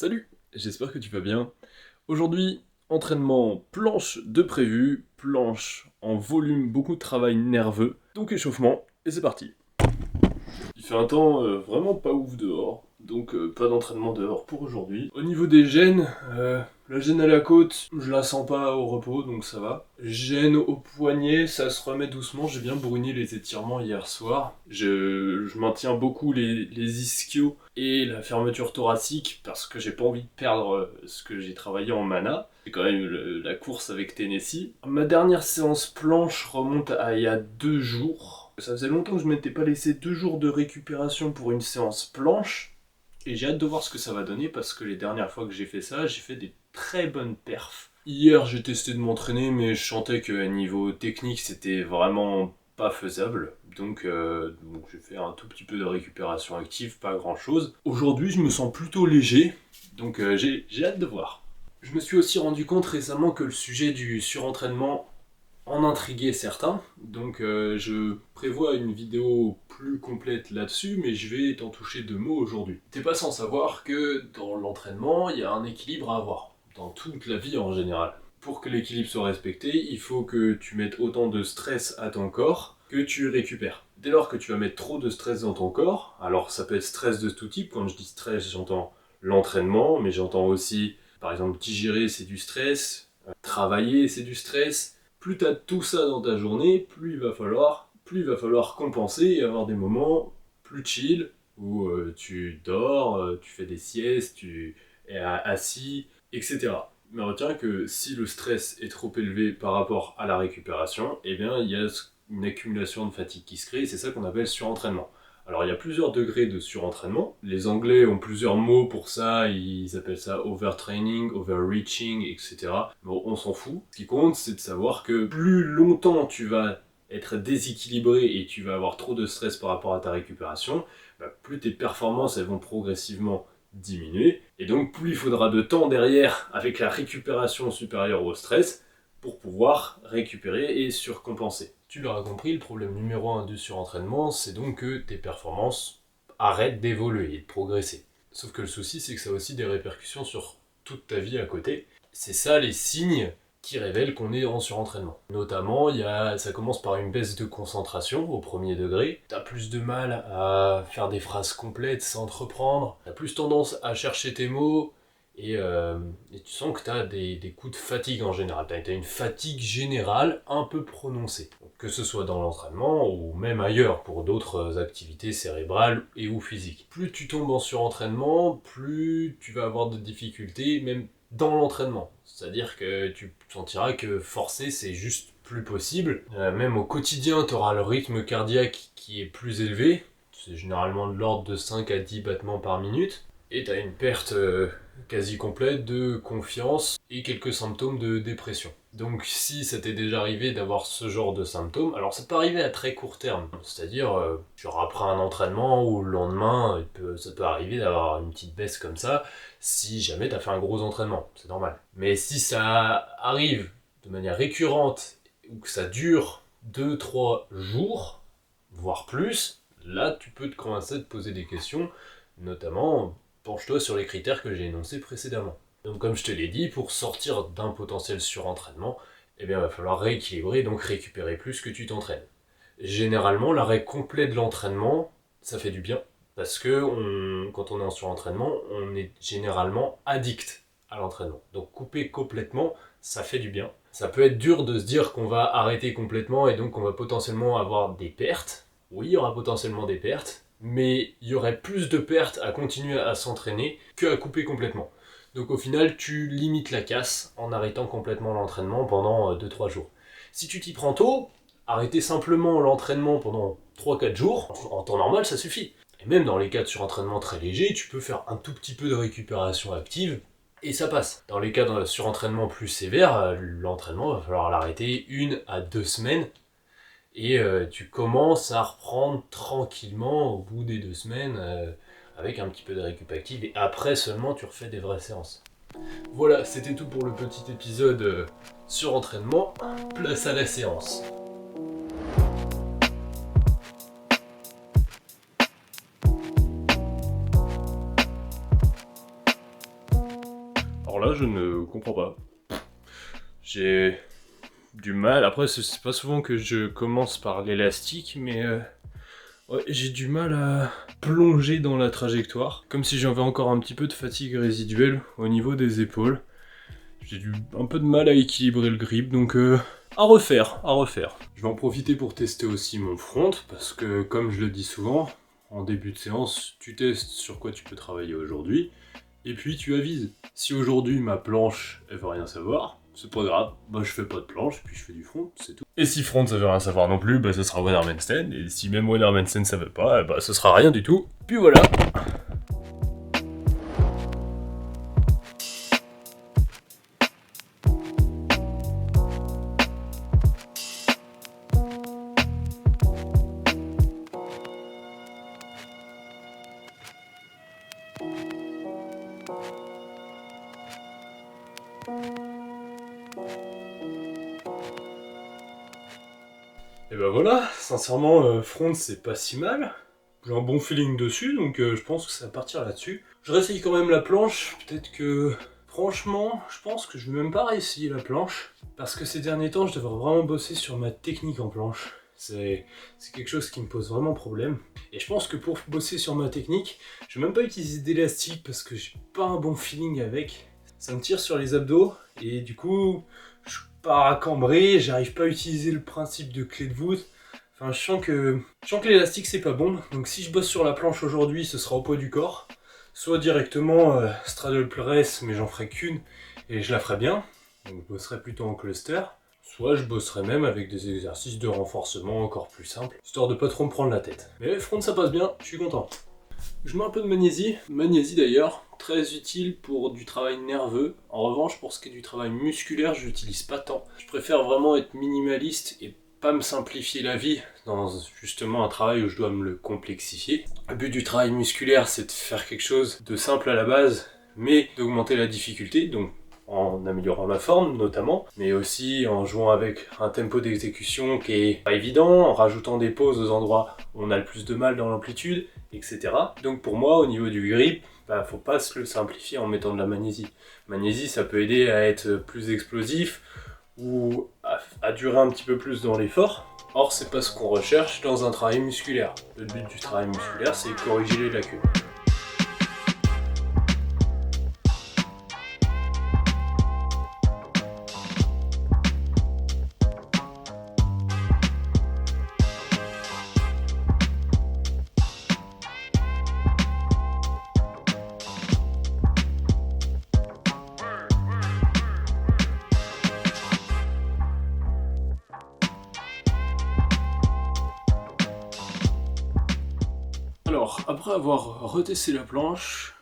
Salut, j'espère que tu vas bien. Aujourd'hui, entraînement planche de prévu, planche en volume, beaucoup de travail nerveux, donc échauffement, et c'est parti. Il fait un temps vraiment pas ouf dehors, donc pas d'entraînement dehors pour aujourd'hui. Au niveau des gènes, la gêne à la côte, je la sens pas au repos, donc ça va. Gêne au poignet, ça se remet doucement, j'ai bien bruni les étirements hier soir. Je maintiens beaucoup les ischios et la fermeture thoracique parce que j'ai pas envie de perdre ce que j'ai travaillé en mana. C'est quand même la course avec Tennessee. Ma dernière séance planche remonte à il y a 2 jours. Ça faisait longtemps que je m'étais pas laissé 2 jours de récupération pour une séance planche. Et j'ai hâte de voir ce que ça va donner parce que les dernières fois que j'ai fait ça, j'ai fait des très bonnes perfs. Hier, j'ai testé de m'entraîner, mais je sentais qu'à niveau technique, c'était vraiment pas faisable. Donc j'ai fait un tout petit peu de récupération active, pas grand chose. Aujourd'hui, je me sens plutôt léger, donc j'ai hâte de voir. Je me suis aussi rendu compte récemment que le sujet du surentraînement en intriguait certains, donc je prévois une vidéo plus complète là-dessus, mais je vais t'en toucher 2 mots aujourd'hui. T'es pas sans savoir que dans l'entraînement, il y a un équilibre à avoir, dans toute la vie en général. Pour que l'équilibre soit respecté, il faut que tu mettes autant de stress à ton corps que tu récupères. Dès lors que tu vas mettre trop de stress dans ton corps, alors ça peut être stress de tout type, quand je dis stress j'entends l'entraînement, mais j'entends aussi par exemple digérer c'est du stress, travailler c'est du stress. Plus tu as tout ça dans ta journée, plus il va falloir compenser et avoir des moments plus chill où tu dors, tu fais des siestes, tu es assis, etc. Mais retiens que si le stress est trop élevé par rapport à la récupération, eh bien il y a une accumulation de fatigue qui se crée et c'est ça qu'on appelle surentraînement. Alors il y a plusieurs degrés de surentraînement. Les Anglais ont plusieurs mots pour ça, ils appellent ça overtraining, overreaching, etc. Bon, on s'en fout. Ce qui compte, c'est de savoir que plus longtemps tu vas être déséquilibré et tu vas avoir trop de stress par rapport à ta récupération, plus tes performances elles vont progressivement diminuer. Et donc plus il faudra de temps derrière avec la récupération supérieure au stress pour pouvoir récupérer et surcompenser. Tu l'auras compris, le problème numéro 1 du surentraînement, c'est donc que tes performances arrêtent d'évoluer et de progresser. Sauf que le souci, c'est que ça a aussi des répercussions sur toute ta vie à côté. C'est ça les signes qui révèlent qu'on est en surentraînement. Notamment, ça commence par une baisse de concentration au premier degré. T'as plus de mal à faire des phrases complètes sans te reprendre. T'as plus tendance à chercher tes mots. Et tu sens que tu as des coups de fatigue en général. Tu as une fatigue générale un peu prononcée. Donc, que ce soit dans l'entraînement ou même ailleurs pour d'autres activités cérébrales et ou physiques. Plus tu tombes en surentraînement, plus tu vas avoir de difficultés, même dans l'entraînement. C'est-à-dire que tu sentiras que forcer, c'est juste plus possible. Même au quotidien, tu auras le rythme cardiaque qui est plus élevé. C'est généralement de l'ordre de 5 à 10 battements par minute. Et tu as une perte quasi complète de confiance et quelques symptômes de dépression. Donc si ça t'est déjà arrivé d'avoir ce genre de symptômes, alors ça peut arriver à très court terme, c'est-à-dire genre après un entraînement ou le lendemain, ça peut arriver d'avoir une petite baisse comme ça si jamais t'as fait un gros entraînement, c'est normal. Mais si ça arrive de manière récurrente ou que ça dure 2-3 jours, voire plus, là tu peux te commencer à te poser des questions, notamment penche-toi sur les critères que j'ai énoncés précédemment. Donc comme je te l'ai dit, pour sortir d'un potentiel surentraînement, eh bien, il va falloir rééquilibrer, donc récupérer plus que tu t'entraînes. Généralement, l'arrêt complet de l'entraînement, ça fait du bien, parce que quand on est en surentraînement, on est généralement addict à l'entraînement. Donc couper complètement, ça fait du bien. Ça peut être dur de se dire qu'on va arrêter complètement et donc on va potentiellement avoir des pertes. Oui, il y aura potentiellement des pertes, mais il y aurait plus de pertes à continuer à s'entraîner qu'à couper complètement. Donc au final, tu limites la casse en arrêtant complètement l'entraînement pendant 2-3 jours. Si tu t'y prends tôt, arrêter simplement l'entraînement pendant 3-4 jours, en temps normal, ça suffit. Et même dans les cas de surentraînement très léger, tu peux faire un tout petit peu de récupération active et ça passe. Dans les cas de surentraînement plus sévère, l'entraînement va falloir l'arrêter 1 à 2 semaines et tu commences à reprendre tranquillement au bout des 2 semaines avec un petit peu de récup active et après seulement tu refais des vraies séances. Voilà, c'était tout pour le petit épisode sur entraînement. Place à la séance. Alors là, je ne comprends pas. J'ai du mal. Après, c'est pas souvent que je commence par l'élastique, mais ouais, j'ai du mal à plonger dans la trajectoire. Comme si j'avais encore un petit peu de fatigue résiduelle au niveau des épaules. J'ai un peu de mal à équilibrer le grip, donc à refaire. Je vais en profiter pour tester aussi mon front, parce que comme je le dis souvent, en début de séance, tu testes sur quoi tu peux travailler aujourd'hui, et puis tu avises. Si aujourd'hui ma planche, elle veut rien savoir, c'est pas grave, bah je fais pas de planche, puis je fais du front, c'est tout. Et si front ça veut rien savoir non plus, bah ça sera One Arm Handstand, et si même One Arm Handstand ça veut pas, bah ce sera rien du tout, puis voilà. Et ben voilà, sincèrement, front c'est pas si mal. J'ai un bon feeling dessus, donc je pense que ça va partir là-dessus. Je réessaye quand même la planche, peut-être que... Franchement, je pense que je vais même pas réessayer la planche, parce que ces derniers temps, je devrais vraiment bosser sur ma technique en planche. C'est quelque chose qui me pose vraiment problème. Et je pense que pour bosser sur ma technique, je vais même pas utiliser d'élastique, parce que j'ai pas un bon feeling avec. Ça me tire sur les abdos, et du coup, je pars à cambrer, j'arrive pas à utiliser le principe de clé de voûte. Enfin, je sens que l'élastique c'est pas bon, donc si je bosse sur la planche aujourd'hui, ce sera au poids du corps. Soit directement straddle press, mais j'en ferai qu'une et je la ferai bien, donc je bosserai plutôt en cluster. Soit je bosserai même avec des exercices de renforcement encore plus simples, histoire de pas trop me prendre la tête. Mais front ça passe bien, je suis content. Je mets un peu de magnésie d'ailleurs, très utile pour du travail nerveux. En revanche, pour ce qui est du travail musculaire, je l'utilise pas tant. Je préfère vraiment être minimaliste et pas me simplifier la vie dans justement un travail où je dois me le complexifier. Le but du travail musculaire, c'est de faire quelque chose de simple à la base, mais d'augmenter la difficulté, donc en améliorant la forme notamment, mais aussi en jouant avec un tempo d'exécution qui est pas évident, en rajoutant des pauses aux endroits où on a le plus de mal dans l'amplitude, etc. Donc pour moi, au niveau du grip, faut pas se le simplifier en mettant de la magnésie. Magnésie, ça peut aider à être plus explosif, ou à durer un petit peu plus dans l'effort. Or, c'est pas ce qu'on recherche dans un travail musculaire. Le but du travail musculaire, c'est corriger les lacunes. Alors, après avoir retesté la planche,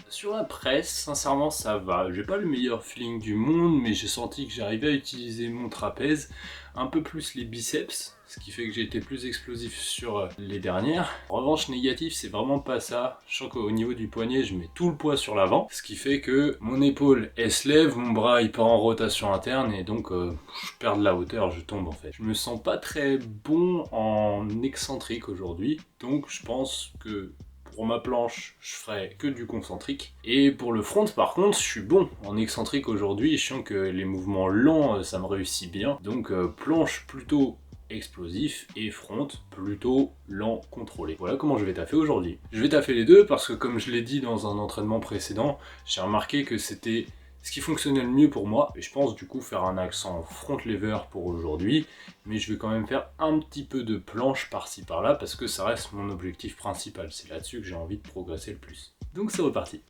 sur la presse, sincèrement ça va. J'ai pas le meilleur feeling du monde, mais j'ai senti que j'arrivais à utiliser mon trapèze, un peu plus les biceps, ce qui fait que j'ai été plus explosif sur les dernières. En revanche, négatif, c'est vraiment pas ça. Je sens qu'au niveau du poignet, je mets tout le poids sur l'avant, ce qui fait que mon épaule, elle se lève, mon bras, il part en rotation interne, et donc je perds de la hauteur, je tombe en fait. Je me sens pas très bon en excentrique aujourd'hui, donc je pense que pour ma planche, je ferai que du concentrique. Et pour le front, par contre, je suis bon en excentrique aujourd'hui. Je sens que les mouvements lents, ça me réussit bien. Donc planche plutôt explosif et front plutôt lent contrôlé. Voilà comment je vais taffer aujourd'hui. Je vais taffer les deux parce que comme je l'ai dit dans un entraînement précédent, j'ai remarqué que c'était ce qui fonctionnait le mieux pour moi, et je pense du coup faire un accent front lever pour aujourd'hui, mais je vais quand même faire un petit peu de planche par-ci par-là, parce que ça reste mon objectif principal, c'est là-dessus que j'ai envie de progresser le plus. Donc c'est reparti.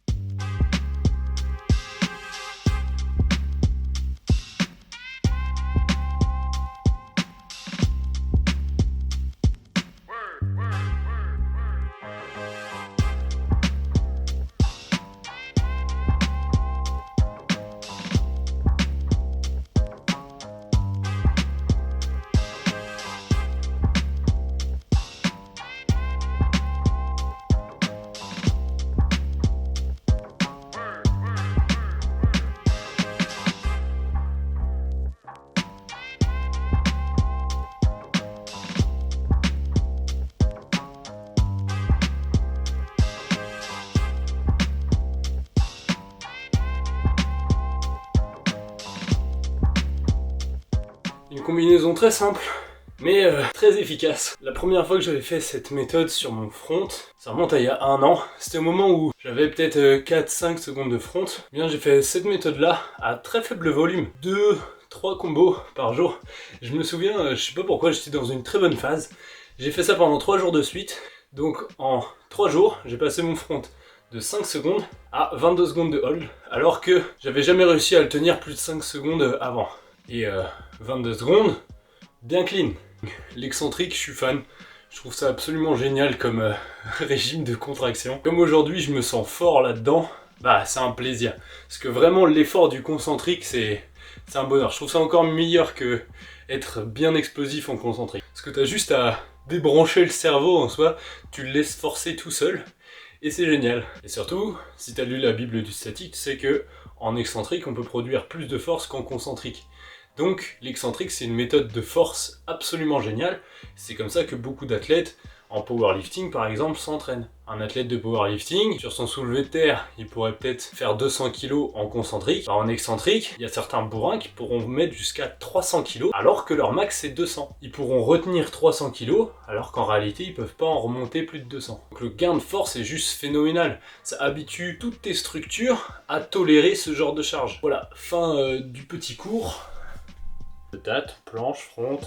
Une combinaison très simple, mais très efficace. La première fois que j'avais fait cette méthode sur mon front, ça remonte à il y a 1 an. C'était au moment où j'avais peut-être 4-5 secondes de front. Eh bien, j'ai fait cette méthode-là à très faible volume, 2-3 combos par jour. Je me souviens, je sais pas pourquoi, j'étais dans une très bonne phase. J'ai fait ça pendant 3 jours de suite. Donc en 3 jours, j'ai passé mon front de 5 secondes à 22 secondes de hold, alors que j'avais jamais réussi à le tenir plus de 5 secondes avant. Et 22 secondes, bien clean. L'excentrique, je suis fan. Je trouve ça absolument génial comme régime de contraction. Comme aujourd'hui, je me sens fort là-dedans, bah c'est un plaisir. Parce que vraiment, l'effort du concentrique, c'est un bonheur. Je trouve ça encore meilleur que être bien explosif en concentrique. Parce que t'as juste à débrancher le cerveau en soi, tu le laisses forcer tout seul, et c'est génial. Et surtout, si t'as lu la Bible du statique, tu sais que en excentrique, on peut produire plus de force qu'en concentrique. Donc l'excentrique, c'est une méthode de force absolument géniale. C'est comme ça que beaucoup d'athlètes en powerlifting par exemple s'entraînent. Un athlète de powerlifting, sur son soulevé de terre, il pourrait peut-être faire 200 kg en concentrique. En excentrique, il y a certains bourrins qui pourront mettre jusqu'à 300 kg alors que leur max c'est 200. Ils pourront retenir 300 kg alors qu'en réalité ils peuvent pas en remonter plus de 200. Donc le gain de force est juste phénoménal. Ça habitue toutes tes structures à tolérer ce genre de charge. Voilà, fin du petit cours. Date, planche, front.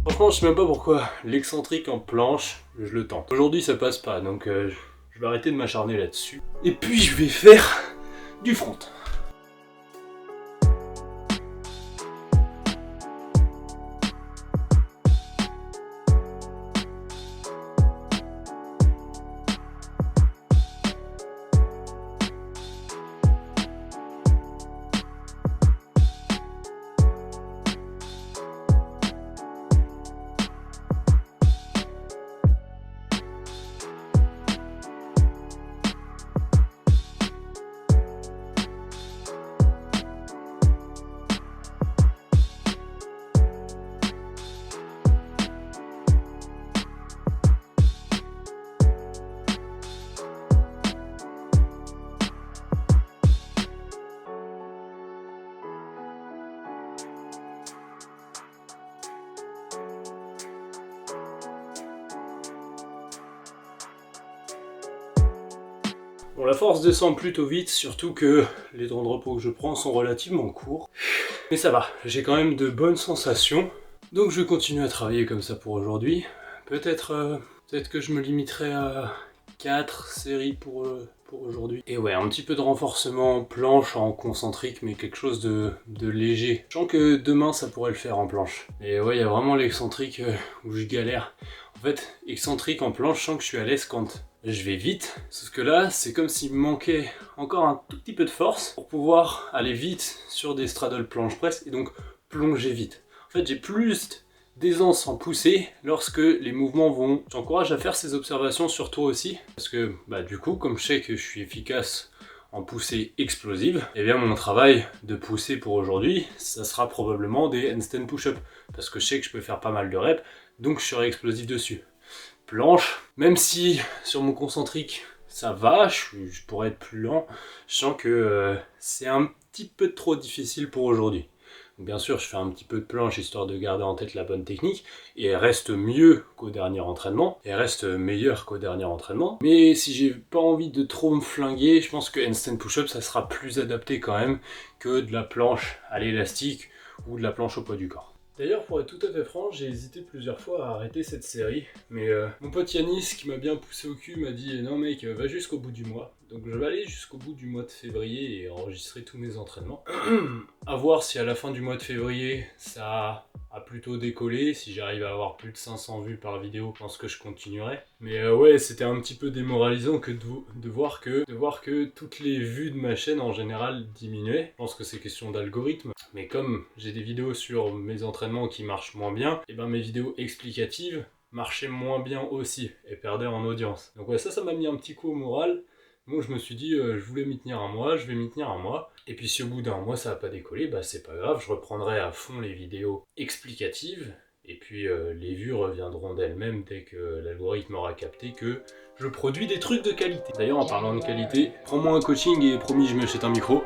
Franchement, je sais même pas pourquoi l'excentrique en planche, je le tente. Aujourd'hui, ça passe pas, donc je vais arrêter de m'acharner là-dessus. Et puis, je vais faire du front. Bon, la force descend plutôt vite, surtout que les temps de repos que je prends sont relativement courts. Mais ça va, j'ai quand même de bonnes sensations. Donc je vais continuer à travailler comme ça pour aujourd'hui. Peut-être que je me limiterai à 4 séries pour aujourd'hui. Et ouais, un petit peu de renforcement planche en concentrique, mais quelque chose de léger. Je sens que demain ça pourrait le faire en planche. Et ouais, il y a vraiment l'excentrique où je galère. En fait, excentrique en planche, je sens que je suis à l'aise quand je vais vite. Sauf que là, c'est comme s'il me manquait encore un tout petit peu de force pour pouvoir aller vite sur des straddle planche press et donc plonger vite. En fait, j'ai plus d'aisance en poussée lorsque les mouvements vont. J'encourage à faire ces observations sur toi aussi, parce que bah, du coup, comme je sais que je suis efficace en poussée explosive, et bien mon travail de poussée pour aujourd'hui, ça sera probablement des handstand push-up, parce que je sais que je peux faire pas mal de reps, donc je serai explosif dessus. Planche, même si sur mon concentrique ça va, je pourrais être plus lent, je sens que c'est un petit peu trop difficile pour aujourd'hui. Bien sûr, je fais un petit peu de planche histoire de garder en tête la bonne technique, et elle reste mieux qu'au dernier entraînement, et elle reste meilleure qu'au dernier entraînement. Mais si j'ai pas envie de trop me flinguer, je pense que handstand push-up ça sera plus adapté quand même que de la planche à l'élastique ou de la planche au poids du corps. D'ailleurs, pour être tout à fait franc, j'ai hésité plusieurs fois à arrêter cette série, mais mon pote Yanis, qui m'a bien poussé au cul, m'a dit « Non mec, va jusqu'au bout du mois ». Donc je vais aller jusqu'au bout du mois de février et enregistrer tous mes entraînements. À voir si à la fin du mois de février, ça a plutôt décollé. Si j'arrive à avoir plus de 500 vues par vidéo, je pense que je continuerai. Mais ouais, c'était un petit peu démoralisant que de voir que toutes les vues de ma chaîne en général diminuaient. Je pense que c'est question d'algorithme. Mais comme j'ai des vidéos sur mes entraînements qui marchent moins bien, et ben mes vidéos explicatives marchaient moins bien aussi et perdaient en audience. Donc ouais, ça m'a mis un petit coup au moral. Moi je me suis dit, je voulais m'y tenir un mois, je vais m'y tenir un mois. Et puis si au bout d'un mois ça n'a pas décollé, bah c'est pas grave, je reprendrai à fond les vidéos explicatives. Et puis les vues reviendront d'elles-mêmes dès que l'algorithme aura capté que je produis des trucs de qualité. D'ailleurs, en parlant de qualité, prends-moi un coaching et promis, je m'achète un micro.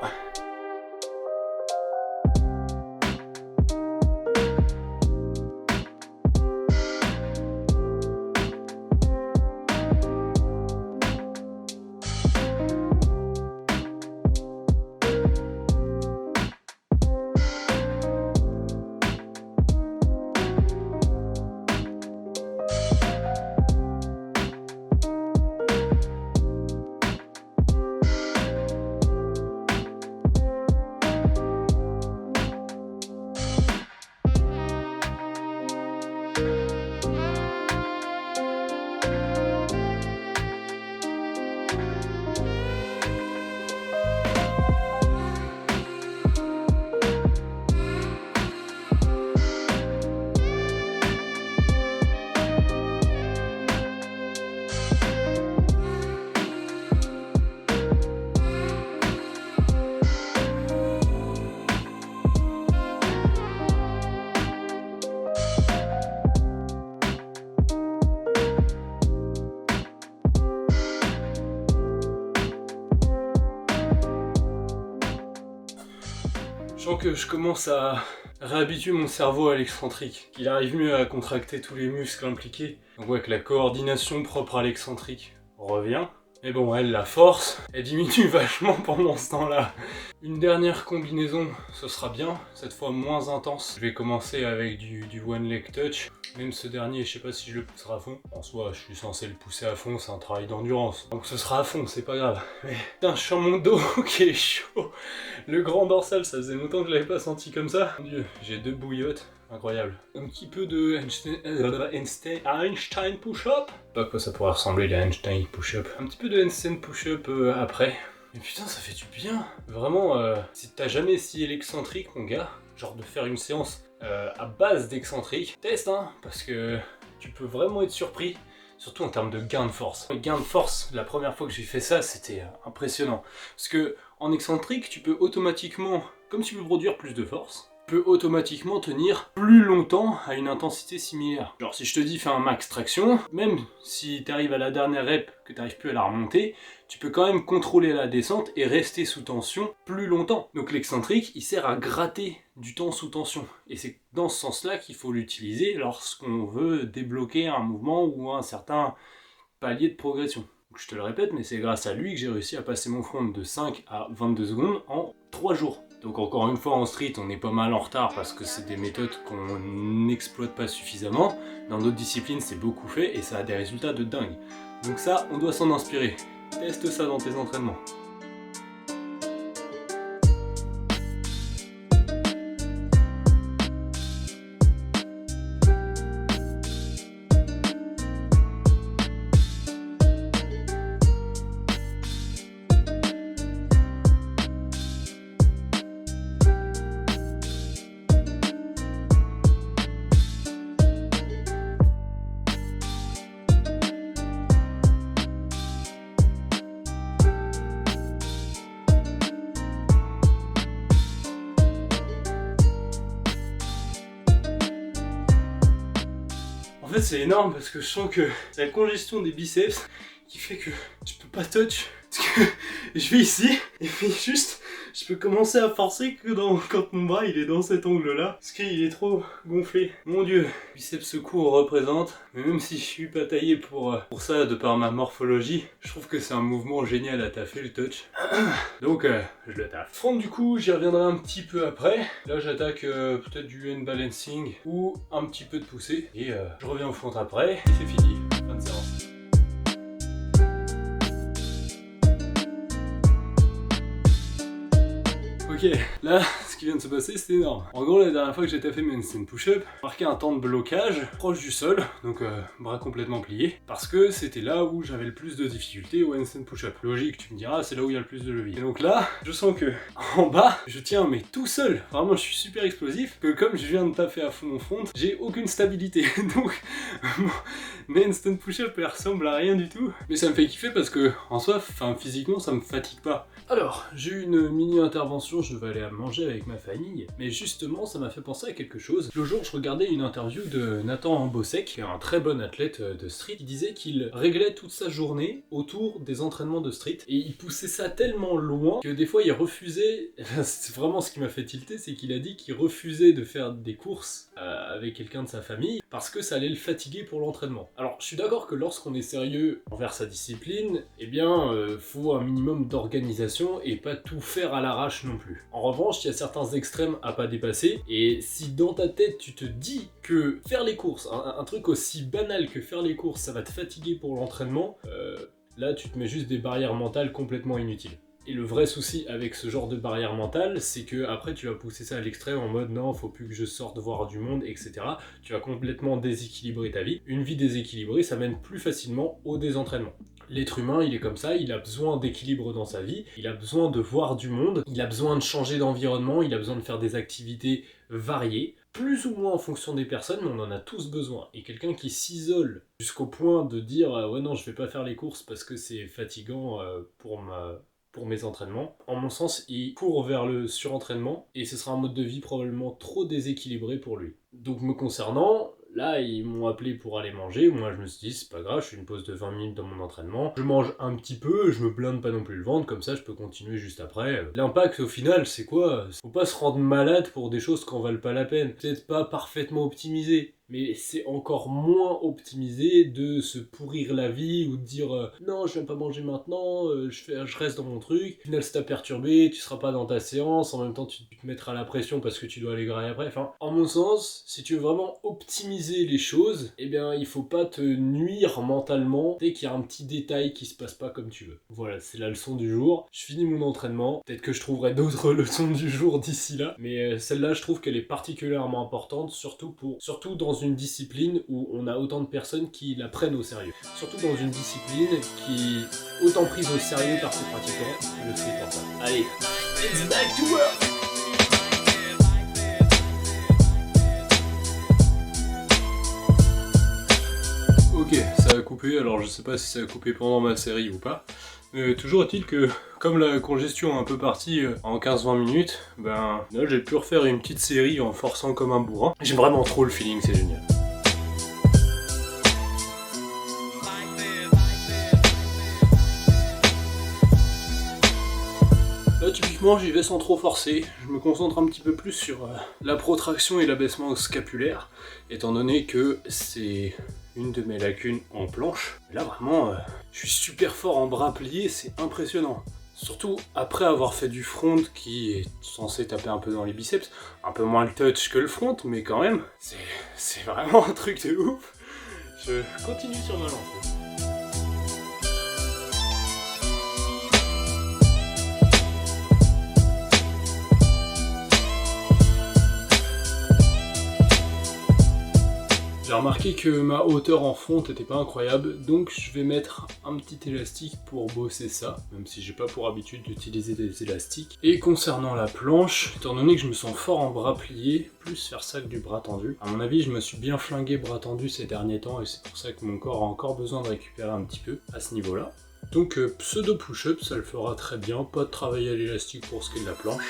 Je sens que je commence à réhabituer mon cerveau à l'excentrique, qu'il arrive mieux à contracter tous les muscles impliqués. On voit que la coordination propre à l'excentrique revient. Mais bon, elle, la force, elle diminue vachement pendant ce temps-là. Une dernière combinaison, ce sera bien, cette fois moins intense. Je vais commencer avec du one leg touch. Même ce dernier, je sais pas si je le pousserai à fond. En soi, je suis censé le pousser à fond, c'est un travail d'endurance. Donc ce sera à fond, c'est pas grave. Mais putain, je sens mon dos qui est chaud. Le grand dorsal, ça faisait longtemps que je l'avais pas senti comme ça. Mon Dieu, j'ai 2 bouillottes. Incroyable. Un petit peu de Einstein push-up. Pas à quoi ça pourrait ressembler les Einstein push-up. Un petit peu de Einstein push-up après. Mais putain, ça fait du bien. Vraiment, si t'as jamais essayé l'excentrique, mon gars, genre de faire une séance à base d'excentrique, teste, hein, parce que tu peux vraiment être surpris. Surtout en termes de gain de force. Le gain de force, la première fois que j'ai fait ça, c'était impressionnant. Parce que en excentrique, tu peux automatiquement, comme tu peux produire plus de force, peut automatiquement tenir plus longtemps à une intensité similaire. Genre si je te dis fais un max traction, même si tu arrives à la dernière rep que tu n'arrives plus à la remonter, tu peux quand même contrôler la descente et rester sous tension plus longtemps. Donc l'excentrique, il sert à gratter du temps sous tension. Et c'est dans ce sens-là qu'il faut l'utiliser lorsqu'on veut débloquer un mouvement ou un certain palier de progression. Donc, je te le répète, mais c'est grâce à lui que j'ai réussi à passer mon front de 5 à 22 secondes en 3 jours. Donc encore une fois en street on est pas mal en retard parce que c'est des méthodes qu'on n'exploite pas suffisamment. Dans d'autres disciplines c'est beaucoup fait et ça a des résultats de dingue. Donc ça on doit s'en inspirer. Teste ça dans tes entraînements. En fait c'est énorme parce que je sens que c'est la congestion des biceps qui fait que je peux pas touch. Parce que je vais ici et puis juste je peux commencer à forcer que quand mon bras il est dans cet angle là parce qu'il est trop gonflé. Mon dieu, biceps court représente, mais même si je suis pas taillé pour ça de par ma morphologie, je trouve que c'est un mouvement génial à taffer le touch. Donc je le taffe. Front du coup j'y reviendrai un petit peu après. Là j'attaque peut-être du hand balancing ou un petit peu de poussée et je reviens au front après et c'est fini. Fin de séance. Ok, là, ce qui vient de se passer, c'est énorme. En gros, la dernière fois que j'ai taffé mes handstand push-up, j'ai marqué un temps de blocage proche du sol, donc bras complètement pliés, parce que c'était là où j'avais le plus de difficultés au handstand push-up. Logique, tu me diras, c'est là où il y a le plus de levier. Et donc là, je sens que en bas, je tiens mais tout seul. Vraiment, je suis super explosif, que comme je viens de taffer à fond mon front, j'ai aucune stabilité. Donc, mes handstand push-up, elles ressemblent à rien du tout. Mais ça me fait kiffer parce que, en soi, physiquement, ça me fatigue pas. Alors, j'ai eu une mini intervention, je vais aller à manger avec avec ma famille, mais justement ça m'a fait penser à quelque chose. Le jour je regardais une interview de Nathan Bossek, qui est un très bon athlète de street, qui disait qu'il réglait toute sa journée autour des entraînements de street, et il poussait ça tellement loin que des fois il refusait, c'est vraiment ce qui m'a fait tilter, c'est qu'il a dit qu'il refusait de faire des courses avec quelqu'un de sa famille, parce que ça allait le fatiguer pour l'entraînement. Alors je suis d'accord que lorsqu'on est sérieux envers sa discipline, eh bien faut un minimum d'organisation et pas tout faire à l'arrache non plus. En revanche, il y a certains extrêmes à pas dépasser, et si dans ta tête tu te dis que faire les courses, un truc aussi banal que faire les courses, ça va te fatiguer pour l'entraînement, là tu te mets juste des barrières mentales complètement inutiles. Et le vrai souci avec ce genre de barrière mentale, c'est que après tu vas pousser ça à l'extrême en mode non, faut plus que je sorte voir du monde, etc. Tu vas complètement déséquilibrer ta vie. Une vie déséquilibrée, ça mène plus facilement au désentraînement. L'être humain, il est comme ça, il a besoin d'équilibre dans sa vie, il a besoin de voir du monde, il a besoin de changer d'environnement, il a besoin de faire des activités variées, plus ou moins en fonction des personnes, mais on en a tous besoin. Et quelqu'un qui s'isole jusqu'au point de dire ouais non, je vais pas faire les courses parce que c'est fatigant pour mes entraînements, en mon sens, il court vers le surentraînement et ce sera un mode de vie probablement trop déséquilibré pour lui. Donc me concernant, là ils m'ont appelé pour aller manger, moi je me suis dit c'est pas grave, je fais une pause de 20 minutes dans mon entraînement, je mange un petit peu, je me blinde pas non plus le ventre, comme ça je peux continuer juste après. L'impact au final c'est quoi? Faut pas se rendre malade pour des choses qui en valent pas la peine, peut-être pas parfaitement optimisées, mais c'est encore moins optimisé de se pourrir la vie ou de dire non, je viens pas manger maintenant, je reste dans mon truc. Au final, ça t'a perturbé, tu seras pas dans ta séance, en même temps, tu te mettras la pression parce que tu dois aller grailler après. Enfin, en mon sens, si tu veux vraiment optimiser les choses, eh bien, il faut pas te nuire mentalement dès qu'il y a un petit détail qui se passe pas comme tu veux. Voilà, c'est la leçon du jour. Je finis mon entraînement. Peut-être que je trouverai d'autres leçons du jour d'ici là, mais celle-là, je trouve qu'elle est particulièrement importante, surtout dans une discipline où on a autant de personnes qui la prennent au sérieux. Surtout dans une discipline qui est autant prise au sérieux par ses pratiquants que le street pour ça. Allez, it's back to work! Ok, ça a coupé, alors je sais pas si ça a coupé pendant ma série ou pas, mais toujours est-il que, comme la congestion est un peu partie en 15-20 minutes, ben là j'ai pu refaire une petite série en forçant comme un bourrin. J'aime vraiment trop le feeling, c'est génial. Là typiquement j'y vais sans trop forcer, je me concentre un petit peu plus sur la protraction et l'abaissement scapulaire, étant donné que c'est une de mes lacunes en planche. Là vraiment, je suis super fort en bras pliés, c'est impressionnant. Surtout après avoir fait du front qui est censé taper un peu dans les biceps, un peu moins le touch que le front, mais quand même, c'est vraiment un truc de ouf. Je continue sur ma lancée. J'ai remarqué que ma hauteur en fonte était pas incroyable, donc je vais mettre un petit élastique pour bosser ça, même si j'ai pas pour habitude d'utiliser des élastiques. Et concernant la planche, étant donné que je me sens fort en bras pliés, plus faire ça que du bras tendu. À mon avis, je me suis bien flingué bras tendu ces derniers temps, et c'est pour ça que mon corps a encore besoin de récupérer un petit peu à ce niveau-là. Donc pseudo push-up, ça le fera très bien, pas de travail à l'élastique pour ce qui est de la planche.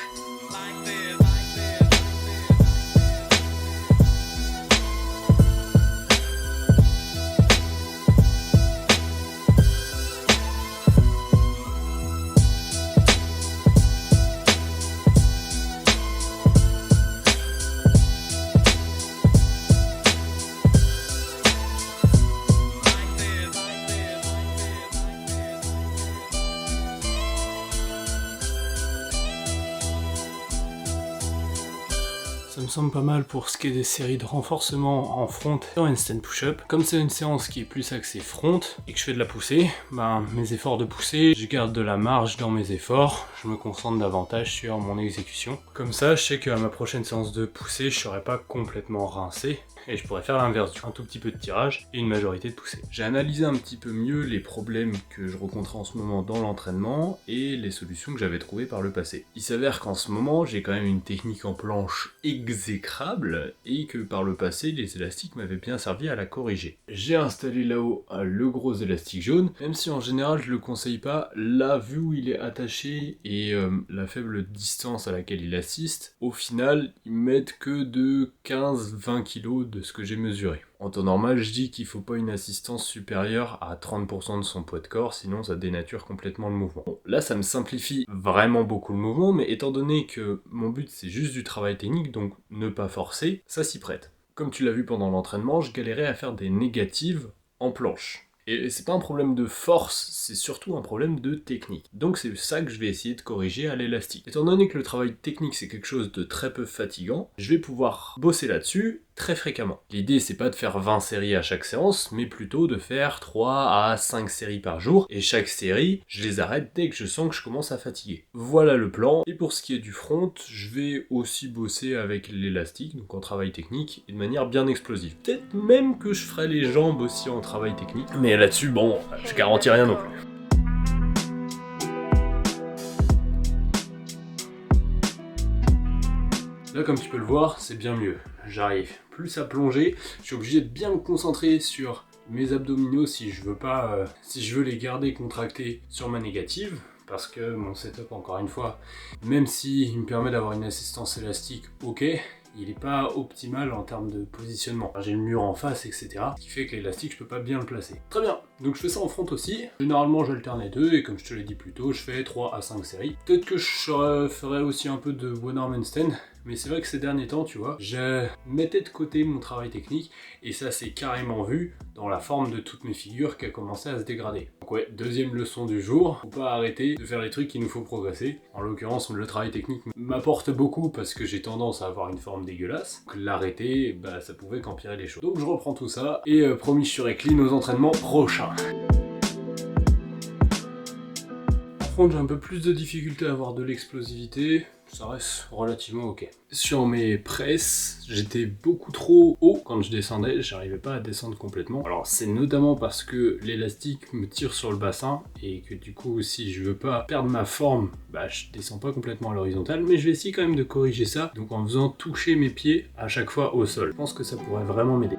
Ça me semble pas mal pour ce qui est des séries de renforcement en front et en handstand push-up. Comme c'est une séance qui est plus axée front et que je fais de la poussée, ben mes efforts de poussée, je garde de la marge dans mes efforts, je me concentre davantage sur mon exécution. Comme ça, je sais qu'à ma prochaine séance de poussée, je serai pas complètement rincé et je pourrais faire l'inverse, un tout petit peu de tirage et une majorité de poussée. J'ai analysé un petit peu mieux les problèmes que je rencontrais en ce moment dans l'entraînement et les solutions que j'avais trouvées par le passé. Il s'avère qu'en ce moment, j'ai quand même une technique en planche exécrable exécrable et que par le passé les élastiques m'avaient bien servi à la corriger. J'ai installé là-haut le gros élastique jaune, même si en général je le conseille pas, là vu où il est attaché et la faible distance à laquelle il assiste, au final ils mettent que de 15-20 kg de ce que j'ai mesuré. En temps normal, je dis qu'il faut pas une assistance supérieure à 30% de son poids de corps, sinon ça dénature complètement le mouvement. Bon, là ça me simplifie vraiment beaucoup le mouvement, mais étant donné que mon but c'est juste du travail technique, donc ne pas forcer, ça s'y prête. Comme tu l'as vu pendant l'entraînement, je galérais à faire des négatives en planche. Et c'est pas un problème de force, c'est surtout un problème de technique. Donc c'est ça que je vais essayer de corriger à l'élastique. Étant donné que le travail technique c'est quelque chose de très peu fatigant, je vais pouvoir bosser là-dessus très fréquemment. L'idée c'est pas de faire 20 séries à chaque séance, mais plutôt de faire 3 à 5 séries par jour, et chaque série, je les arrête dès que je sens que je commence à fatiguer. Voilà le plan, et pour ce qui est du front, je vais aussi bosser avec l'élastique, donc en travail technique, et de manière bien explosive. Peut-être même que je ferai les jambes aussi en travail technique, mais là-dessus, bon, je garantis rien non plus. Là, comme tu peux le voir, c'est bien mieux. J'arrive plus à plonger, je suis obligé de bien me concentrer sur mes abdominaux si je veux les garder contractés sur ma négative, parce que mon setup, encore une fois, même s'il me permet d'avoir une assistance élastique, ok, il n'est pas optimal en termes de positionnement. J'ai le mur en face, etc. Ce qui fait que l'élastique, je peux pas bien le placer. Très bien, donc je fais ça en front aussi. Généralement, j'alterne les deux, et comme je te l'ai dit plus tôt, je fais 3 à 5 séries. Peut-être que je ferai aussi un peu de one arm handstand, mais c'est vrai que ces derniers temps, tu vois, je mettais de côté mon travail technique, et ça s'est carrément vu dans la forme de toutes mes figures qui a commencé à se dégrader. Donc ouais, deuxième leçon du jour, faut pas arrêter de faire les trucs qu'il nous faut progresser. En l'occurrence, le travail technique m'apporte beaucoup parce que j'ai tendance à avoir une forme dégueulasse. Donc l'arrêter, bah ça pouvait qu'empirer les choses. Donc je reprends tout ça, et promis, je serai clean aux entraînements prochains. Par contre, j'ai un peu plus de difficulté à avoir de l'explosivité, ça reste relativement ok. Sur mes presses, j'étais beaucoup trop haut quand je descendais, j'arrivais pas à descendre complètement. Alors c'est notamment parce que l'élastique me tire sur le bassin et que du coup si je veux pas perdre ma forme, bah je descends pas complètement à l'horizontale, mais je vais essayer quand même de corriger ça, donc en faisant toucher mes pieds à chaque fois au sol. Je pense que ça pourrait vraiment m'aider.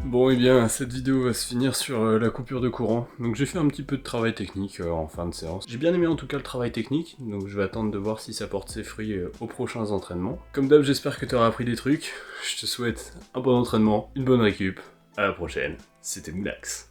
Bon, et bien, cette vidéo va se finir sur la coupure de courant. Donc j'ai fait un petit peu de travail technique en fin de séance. J'ai bien aimé en tout cas le travail technique, donc je vais attendre de voir si ça porte ses fruits aux prochains entraînements. Comme d'hab, j'espère que tu auras appris des trucs. Je te souhaite un bon entraînement, une bonne récup. À la prochaine. C'était Moulax.